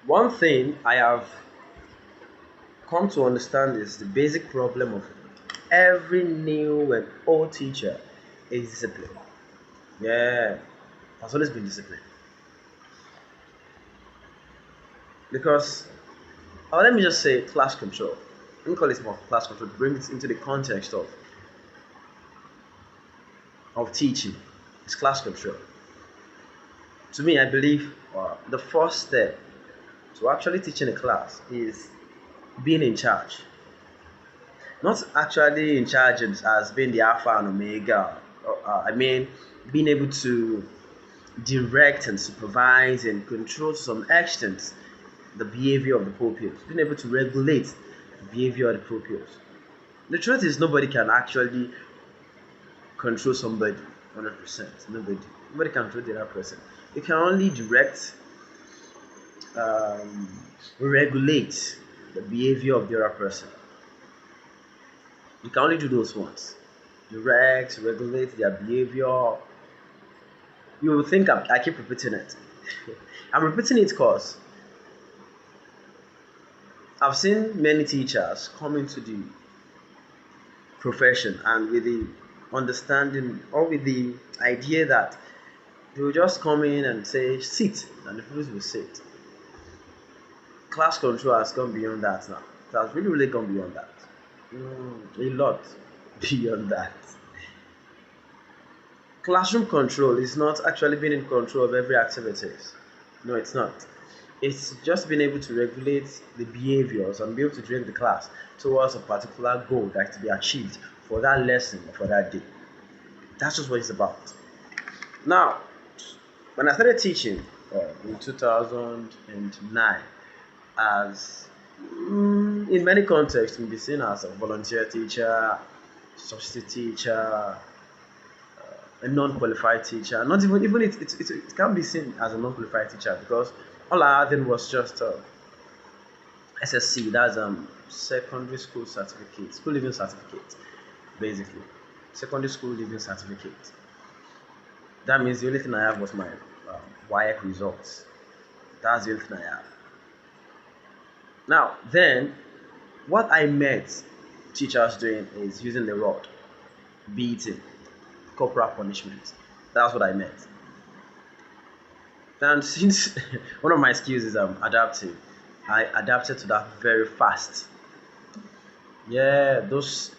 One thing I have come to understand is the basic problem of every new and old teacher is discipline. Yeah, has always been discipline. Because, let me just say class control. Let me call it more class control to bring it into the context of teaching. It's class control. To me, I believe the first step to actually teaching a class is being in charge. Not actually in charge as being the alpha and omega. I mean, being able to direct and supervise and control to some extent the behavior of the pupils, being able to regulate the behavior of the pupils. The truth is, nobody can actually control somebody 100%. Nobody can control the other person. You can only direct, um, regulate the behavior of the other person. You can only do those ones. Direct, regulate their behavior. You will think I keep repeating it. I'm repeating it because I've seen many teachers come into the profession and with the understanding or with the idea that they will just come in and say sit and the pupils will sit. Class control has gone beyond that now. It has really gone beyond that. A lot beyond that. Classroom control is not actually being in control of every activities. No, it's not. It's just being able to regulate the behaviors and be able to direct the class towards a particular goal that is to be achieved for that lesson or for that day. That's just what it's about. Now, when I started teaching in 2009, as in many contexts, may be seen as a volunteer teacher, substitute teacher, a non-qualified teacher. Not even it can be seen as a non-qualified teacher because all I had then was just SSC. That's secondary school certificate, school leaving certificate, basically. Secondary school leaving certificate. That means the only thing I have was my WIAC results. That's the only thing I have. Now, then, what I met teachers doing is using the rod, beating, corporal punishment. That's what I meant. And since one of my skills is adaptive, I adapted to that very fast. Yeah, those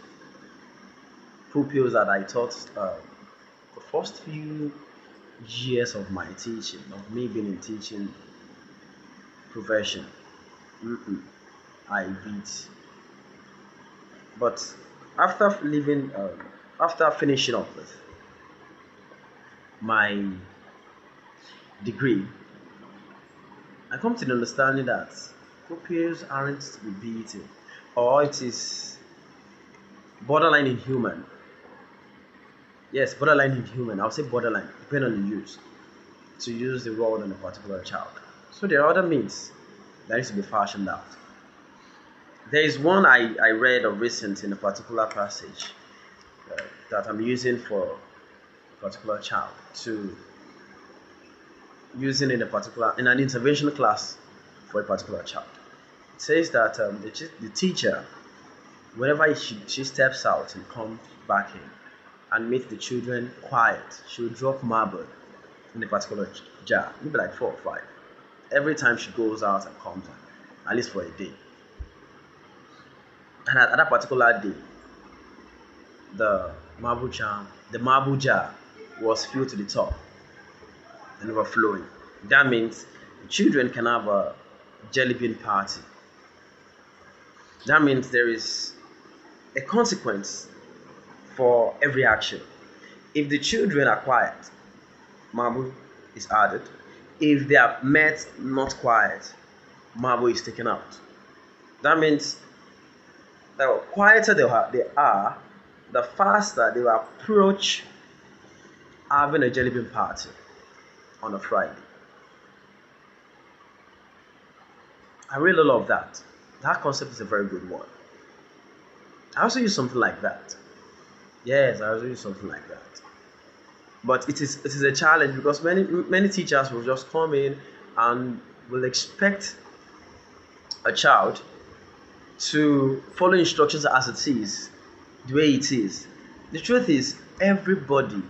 pupils that I taught the first few years of my teaching, of me being in teaching profession, mm-mm, I beat. But after leaving, after finishing up with my degree, I come to the understanding that pupils aren't to be beaten, or it is borderline inhuman. Yes, borderline inhuman. I'll say borderline, depending on the use, to use the rod on a particular child. So there are other means that needs to be fashioned out. There is one I read of recent in a particular passage that I'm using for a particular child to using in a particular in an intervention class for a particular child. It says that the teacher, whenever she steps out and comes back in and meets the children quiet, she will drop marble in a particular jar, maybe like four or five, every time she goes out and comes in, at least for a day. And at that particular day, the marble jar was filled to the top and overflowing. That means the children can have a jelly bean party. That means there is a consequence for every action. If the children are quiet, marble is added. If they are met not quiet, marble is taken out. That means the quieter they are, the faster they will approach having a jelly bean party on a Friday. I really love that. That concept is a very good one. I also use something like that. Yes, I also use something like that. But it is a challenge because many teachers will just come in and will expect a child to follow instructions as it is, the way it is. The truth is, everybody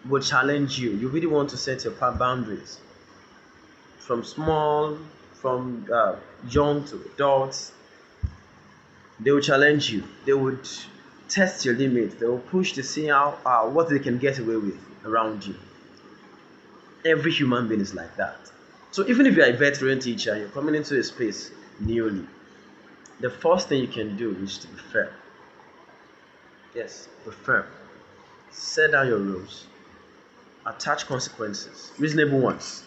will challenge you. You really want to set your boundaries from small, from young to adults. They will challenge you. They would test your limits. They will push to see how what they can get away with around you. Every human being is like that. So even if you're a veteran teacher and you're coming into a space newly, the first thing you can do is to be firm. Yes, be firm. Set down your rules. Attach consequences, reasonable ones.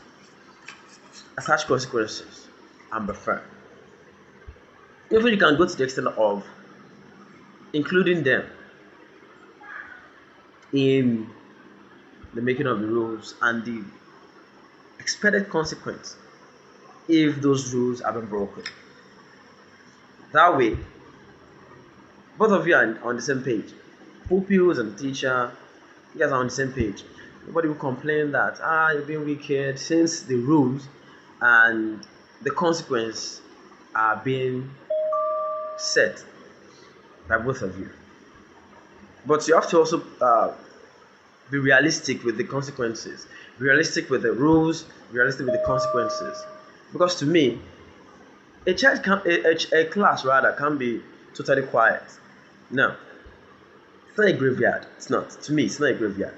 Attach consequences and be firm. Even you can go to the extent of including them in the making of the rules and the expected consequence if those rules have been broken. That way, both of you are on the same page. Pupils and teacher, you guys are on the same page. Nobody will complain that you're being wicked since the rules and the consequence are being set by both of you. But you have to also be realistic with the consequences, be realistic with the rules, be realistic with the consequences. Because to me, a class rather can be totally quiet. No, it's not a graveyard. It's not. To me, it's not a graveyard.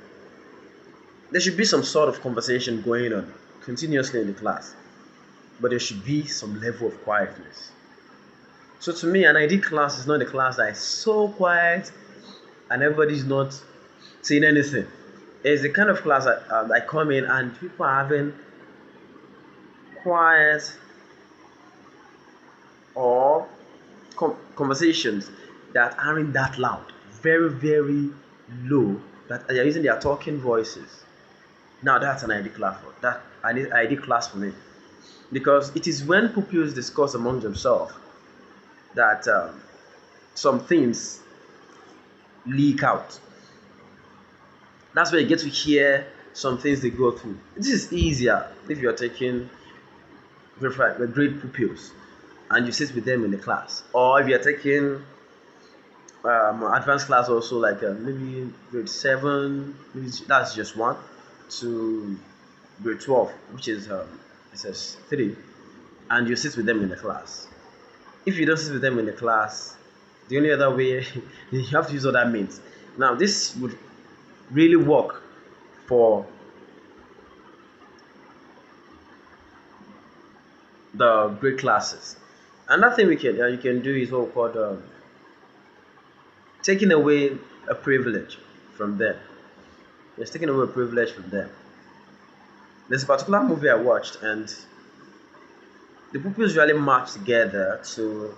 There should be some sort of conversation going on continuously in the class, but there should be some level of quietness. So to me, an ID class is not a class that is so quiet and everybody's not saying anything. It's the kind of class that I come in and people are having quiet or conversations that aren't that loud, very, very low, that are using their talking voices. Now that's an ID class for that. I need ID class for me, because it is when pupils discuss among themselves that some things leak out. That's where you get to hear some things they go through. This is easier if you're taking grade pupils and you sit with them in the class, or if you're taking advanced class also, like maybe grade 7, maybe that's just 1 to grade 12, which is SS3, and you sit with them in the class. If you don't sit with them in the class, the only other way you have to use other means. Now this would really work for the grade classes. Another thing you can do is what we call taking away a privilege from them. It's taking away a privilege from them. There's a particular movie I watched, and the pupils usually march together to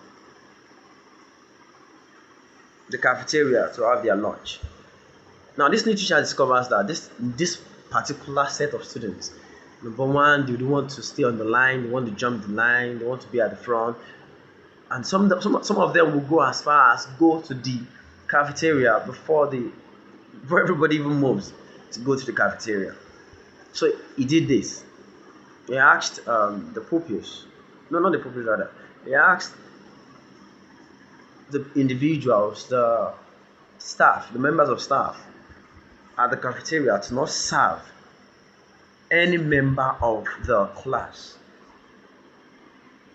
the cafeteria to have their lunch. Now, this new teacher discovers that this particular set of students, number one, they don't want to stay on the line, they want to jump the line, they want to be at the front, and some of them will go as far as go to the cafeteria before everybody even moves to go to the cafeteria. So he did this. He asked the pupils, no, not the pupils rather. He asked the individuals, the staff, the members of staff at the cafeteria to not serve any member of the class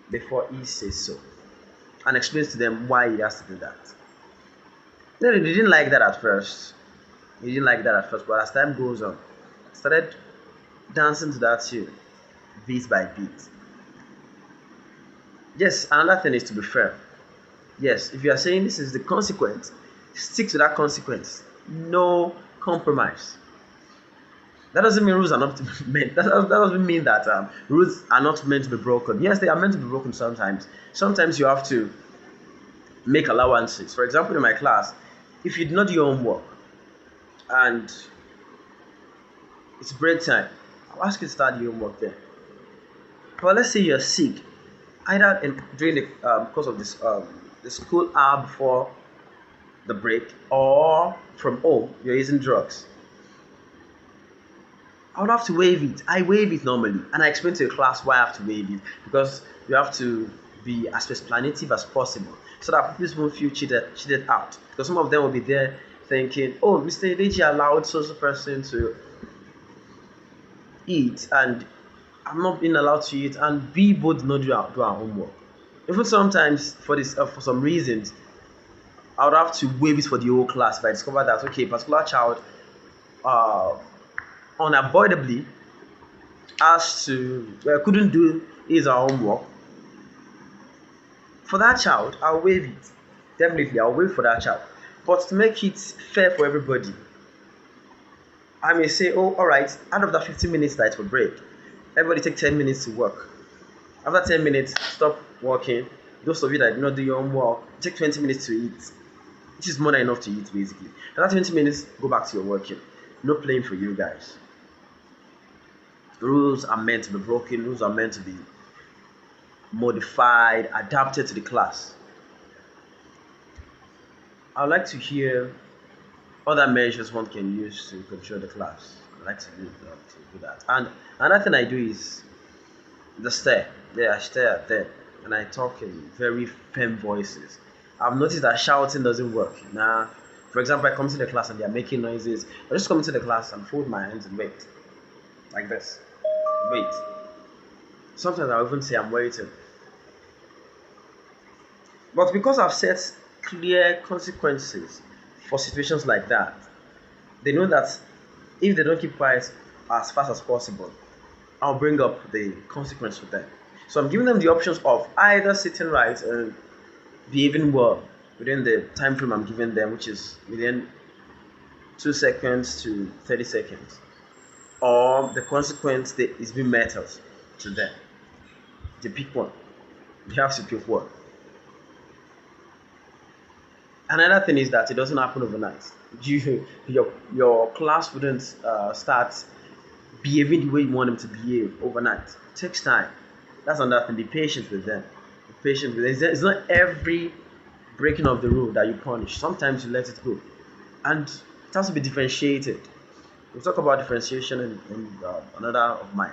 before he says so, and explains to them why he has to do that. They didn't like that at first. But as time goes on, started dancing to that tune, beat by beat. Yes, another thing is to be fair. Yes, if you are saying this is the consequence, stick to that consequence. No compromise. That doesn't mean rules are not meant. That doesn't mean that rules are not meant to be broken. Yes, they are meant to be broken sometimes. Sometimes you have to make allowances. For example, in my class, if you did not do your homework and it's break time, I'll ask you to start your homework there. But let's say you're sick, either during the course of this the school hour before the break, or from home you're using drugs. I would have to waive it. I waive it normally, and I explain to the class why I have to waive it, because you have to be as explanative as possible so that people won't feel cheated out. Because some of them will be there thinking, oh, Mr. Ideji allowed social person to eat and I'm not being allowed to eat, and we both not do our homework. Even sometimes for some reasons, I would have to waive it for the whole class if I discover that okay, a particular child uh, unavoidably asked to couldn't do his or her homework. For that child, I'll waive it. Definitely, I'll waive for that child. But to make it fair for everybody, I may say, oh, all right, out of that 15 minutes that for break, everybody take 10 minutes to work. After 10 minutes, stop working. Those of you that did not do your homework, take 20 minutes to eat, which is more than enough to eat basically. After 20 minutes, go back to your working. No playing for you guys. Rules are meant to be broken, rules are meant to be modified, adapted to the class. I'd like to hear other measures one can use to control the class. I like to do that. And another thing I do is the stare. Yeah, I stare at them and I talk in very firm voices. I've noticed that shouting doesn't work. Now, for example, I come to the class and they are making noises. I just come into the class and fold my hands and wait. Like this. Wait. Sometimes I'll even say I'm waiting. But because I've set clear consequences for situations like that, they know that if they don't keep quiet as fast as possible, I'll bring up the consequence for them. So I'm giving them the options of either sitting right and behaving well within the time frame I'm giving them, which is within 2 seconds to 30 seconds, or the consequence that is being meted to them. They pick one. They have to pick one. Another thing is that it doesn't happen overnight. Your class wouldn't start behaving the way you want them to behave overnight. It takes time. That's another thing. Be patient with them. Be patient with them. It's not every breaking of the rule that you punish. Sometimes you let it go, and it has to be differentiated. We'll talk about differentiation in another of my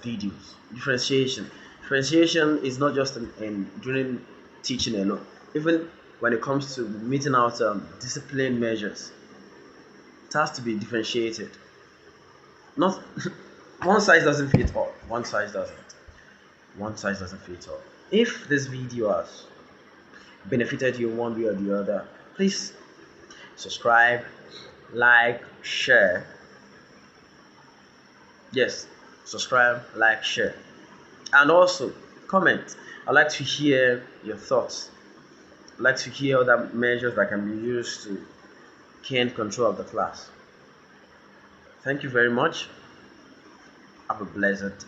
videos. Differentiation is not just in during teaching alone. Even when it comes to meeting out discipline measures, it has to be differentiated. Not one size doesn't fit all. One size doesn't. One size doesn't fit all. If this video has benefited you one way or the other, please subscribe, like, share. Yes, subscribe, like, share, and also comment. I'd like to hear your thoughts. I'd like to hear other measures that can be used to gain control of the class. Thank you very much. Have a blessed